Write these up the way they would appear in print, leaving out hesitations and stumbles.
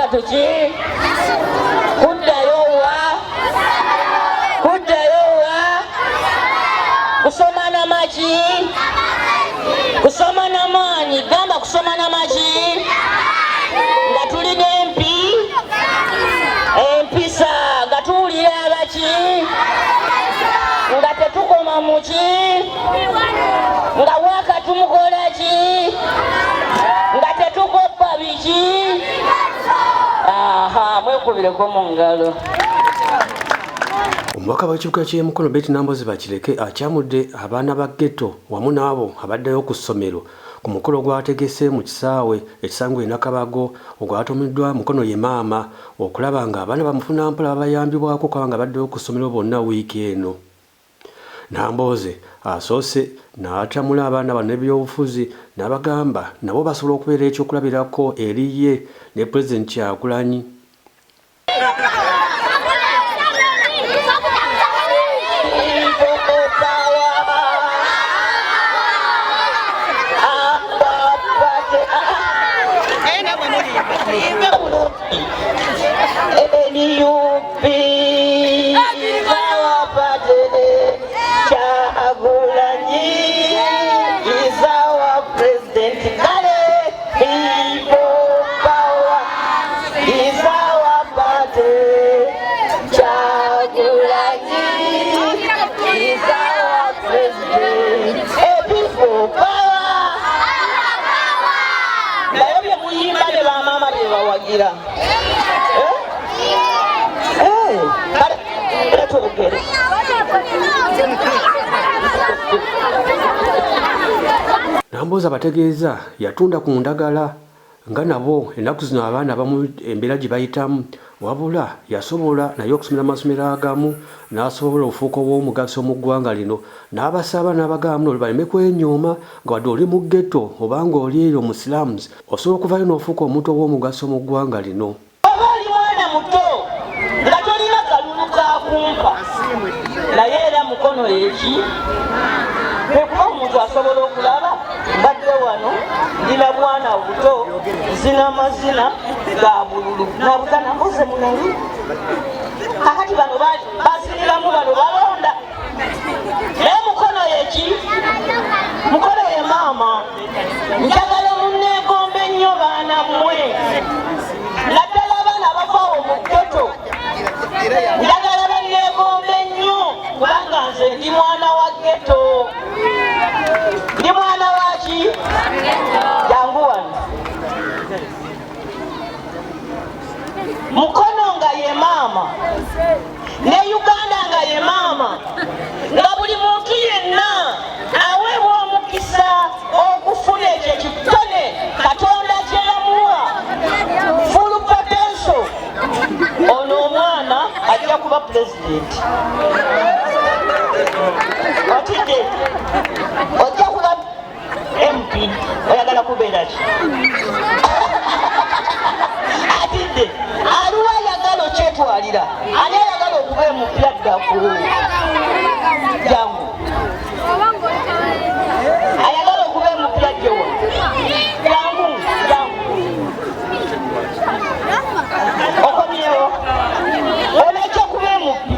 kusatu ki kuddayo wa kusoma na maki kusoma na maanyi gamba kusoma na maki nga tulina empisa nga tuwulira abaki nga tetukoma muki nga wakati mukola ki nga tetukoppa biki mwekubireko mu ngalo. Omubaka w'ekibuga ky'e Mukono Betty Nambozi Bakireke akyamudde abaana ba ghetto wamu n'abo abaddeyo ku ssomero ku mukolo gwategese mu kisaawe ekisangwe Nakabago ogwatumiddwa Mukono ye maama okulaba nga abaana bamufuna mpola babayambibwako kubanga baddeyo ku ssomero bonna wiiki eno. Nambozi asoose n'atamula abaana bano n'ebyobufuzi n'abagamba nabo basobola okubeera ekyokulabirako eri ye ne Pulezidenti Kyagulanyi. Nambozi abategeeza yatunda ku ndagala nga nabo ennaku zino abaana abamu embeera gye bayitamu wabula yasobola naye okusomera amasomero agamu n'asobola ofuuka ow'omugaso mu ggwanga lino n'abasaba n'abagamba muno baleme kwenyooma nga wadde oli mu ghetto oba ng'oli eyo Musiraamu osobola okuvayo n'ofuuka omuntu ow'omugaso mu ggwanga lino. Oba oli mwana muto nga tolina kalulu kakumpa naye era Mukono eki kuba omuntu asobola okulaba mbadde wano ndina bwana buto zina mazina ga bululu nabutana mbuze munani kakati bano basiniramu bano balonda naye Mukono eki Mukono ye maama njagala munneegombe nnyo baana mmwe naddala abaana abavaawo mu ghetto njagala banneegombe nnyo kubanga nze ndi mwana wa ghetto. Ndi mwana waki jangu wano Mukono nga ye maama ne Uganda nga ye maama nga buli muntu yenna aweebwa omukisa okufuna ekyo ekitone Katonda kye yamuwa full potential. Ono omwana ajja kuba pulezidenti. Otidde ojja kuba MP oyagala kubeera ki? Atidde aliwo ayagala okyetwalira ani ayagala okuba emupya ddaku jangu ayagala okuba emupya gyewa jangu okomyewo onajja kuba emupi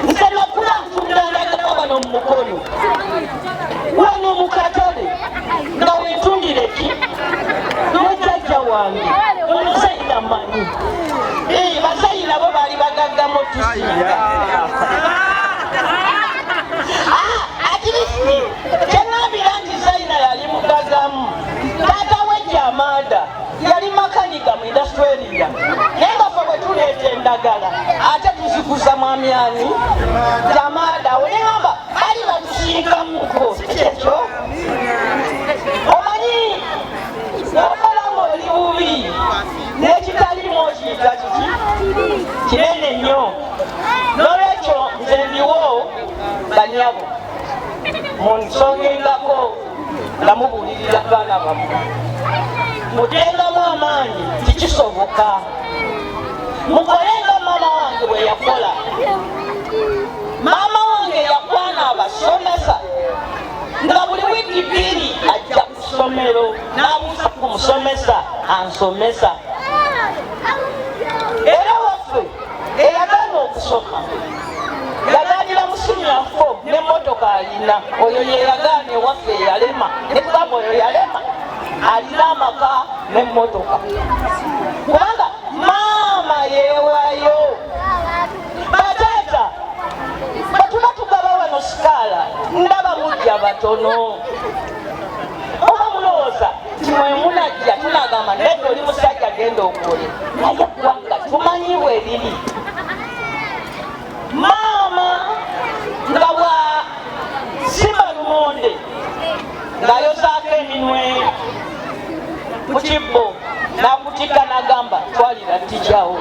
nze nakula nfundandagala wano mu Mukono wano mu katale nga wetundire ki n'ojjajja wange omusayira manyi basayira bo baali bagaggamu tusinga atirisi kyeŋambira nti sayina yali mugaggamu taata we Jamada yali makanika mu Australia naye nga fe bwe tuleeta endagala ate tuzikuza mwami ani Jamada oneŋamba bali batusiikamuko ekyo omanyi okolamu oli bubi n'ekitalimu okiyita kiki kinene nnyo. N'olwekyo nze ndiwo banyabo munsongengako nga mubuulirira baana bammwe mutengamu amaanyi tikisoboka mukolenga maama wange bwe yakola. Maama wange yakwana abasomesa nga buli wiiki bbiri ajja ku ssomero n'abuuza ku musomesa ansomesa okusoma yaganira musinya fo n'emmotoka alina oyo yeyagaana ewaffe eyalema nekugamba oyo yalema alina amaka n'emmotoka kubanga maama yeewayo bataata batuna tugaba wano sikaala ndaba mujja batono oba mulowooza timwemunajja tunagamba nedda oli musajja genda okole naye kubanga tumanyiibwe ebiri maama nga bwa simba lumonde ng'ayozaako eminwe ku kibbo n'akutikka n'agamba twalira tijjawo.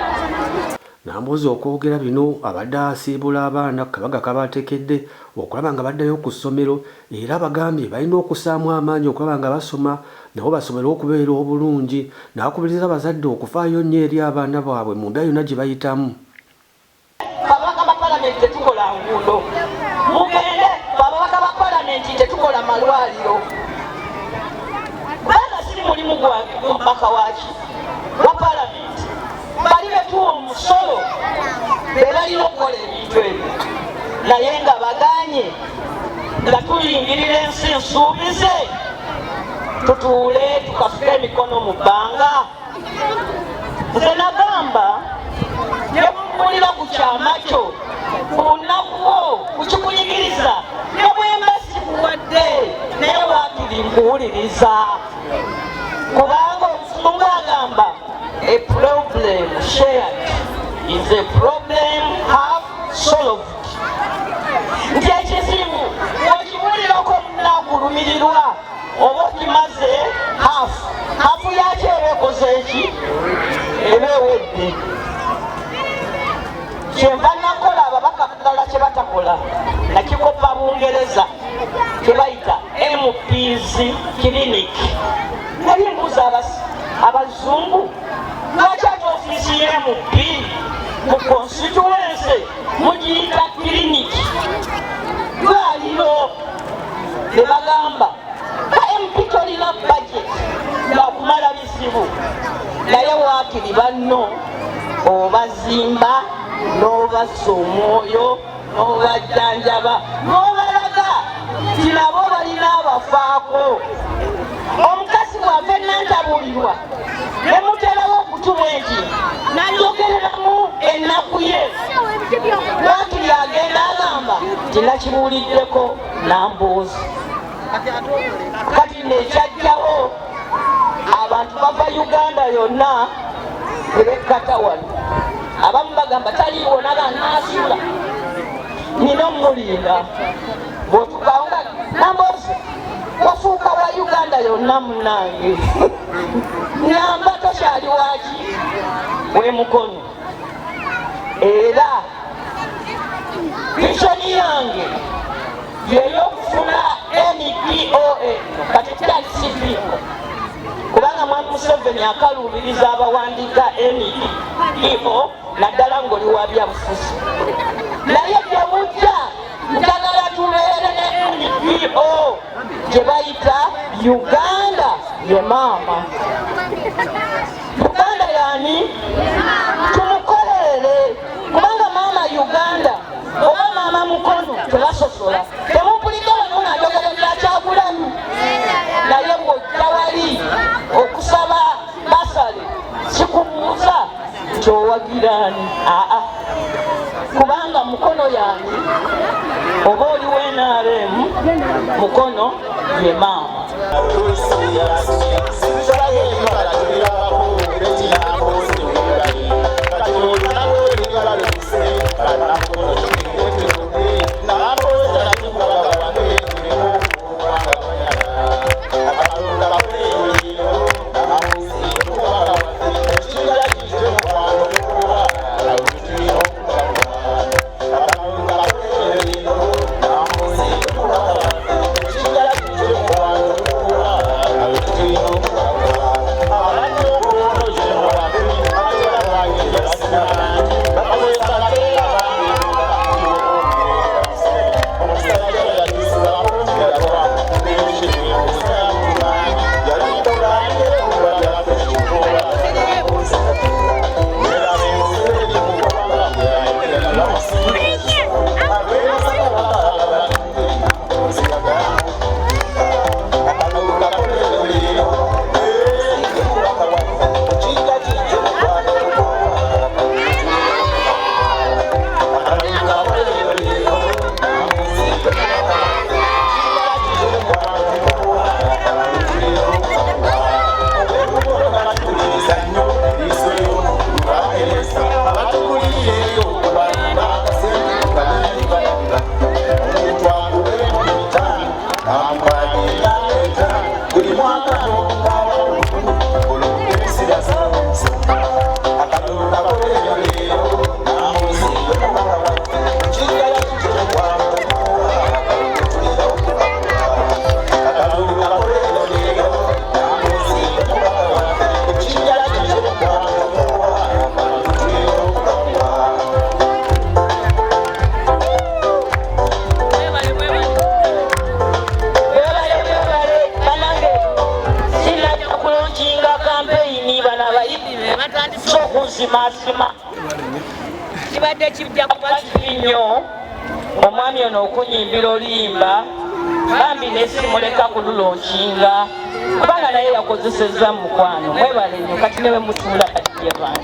Nambuuza okwogera bino abadde asiibula abaana kabaga kabateekedde okulaba nga baddayo ku ssomero era bagambye balina okusaamu amaanyi okulaba nga basoma nabo basomere okubeera obulungi n'akubiriza abazadde okufaayo nnyo eri abaana baabwe mu mbeera yonna gye bayitamu. Babaka ba palamenti tetukola nguudo mugende babaka ba palamenti tetukola malwaliro baana siri mulimu gwange omubaka waki wa palamenti bali betuwa omusolo be balina okukola ebintu ebyo naye nga baganye nga tuyingirira ensi nsuubize tutuule tukafuka emikono mu bbanga. Nze nagamba nebumulira ku kyama kyo ku lunakuwo kukikuyigiriza ne bwemba sikuwadde naye waakiri nkuwuliriza kubanga omusungu agamba a problem shared is a problem half solved. Nti ekizibu okiwulirako munagulumirirwa oba okimaze hafu yakyo ebeekoze eki eba ewedde. Kyenva nakola ababaka ddala kye batakola nakikopa Bungereza kye bayita MPs clinic. Nali mbuuza abazungu lwaki ate ofiisi y'MP mu constituency mugiyita clinic lwaliro ne bagamba ka MP tolina budget yakumala bizibu naye waakiri banno obazimba n'obassa omwoyo n'obajjanjaba n'obalaga ti nabo balina abafaako. Omukazi bw'ava enantabulirwa ne muterawo okutuba enti nayogereramu ennaku ye waakiri agenda agamba tinakibuuliddeko nambuuzi kati nekyajjawo abantu bava Uganda yonna ebekkata wano abamu bagamba taliiwo naga naasula nina omulinda bwotukawunga nambozi wafuuka wa Uganda yonna munange nyamba tokyali waki we mukono era vishoni yange yeyokufuna NPOA kati kyakisifiiko kubanga mwami Museveni akaluubiriza abawandiika NPO naddala ng'oli wa byabufuzi naye gye mujja njagala tubeere ne NPO gye bayita Uganda ye maama. Uganda yani tumukolere kubanga maama Uganda oba maama mukono tebasosola temumpulika wano ng'ajogera byakyagulamu naye ng'ojja wali okusaba basale kikubuuza nti owagiraani aa kubanga mukono yani oba oli NRM mukono ye maama. bayimbi be batandise okunsimasima kibadde kijja kuba kibi nnyo omwami ono okunyimbira oluyimba bambi nesimuleka kululonkinga kubanga naye yakozesezza mu mukwano mwebale nnyo kati newe mutuula kajje bange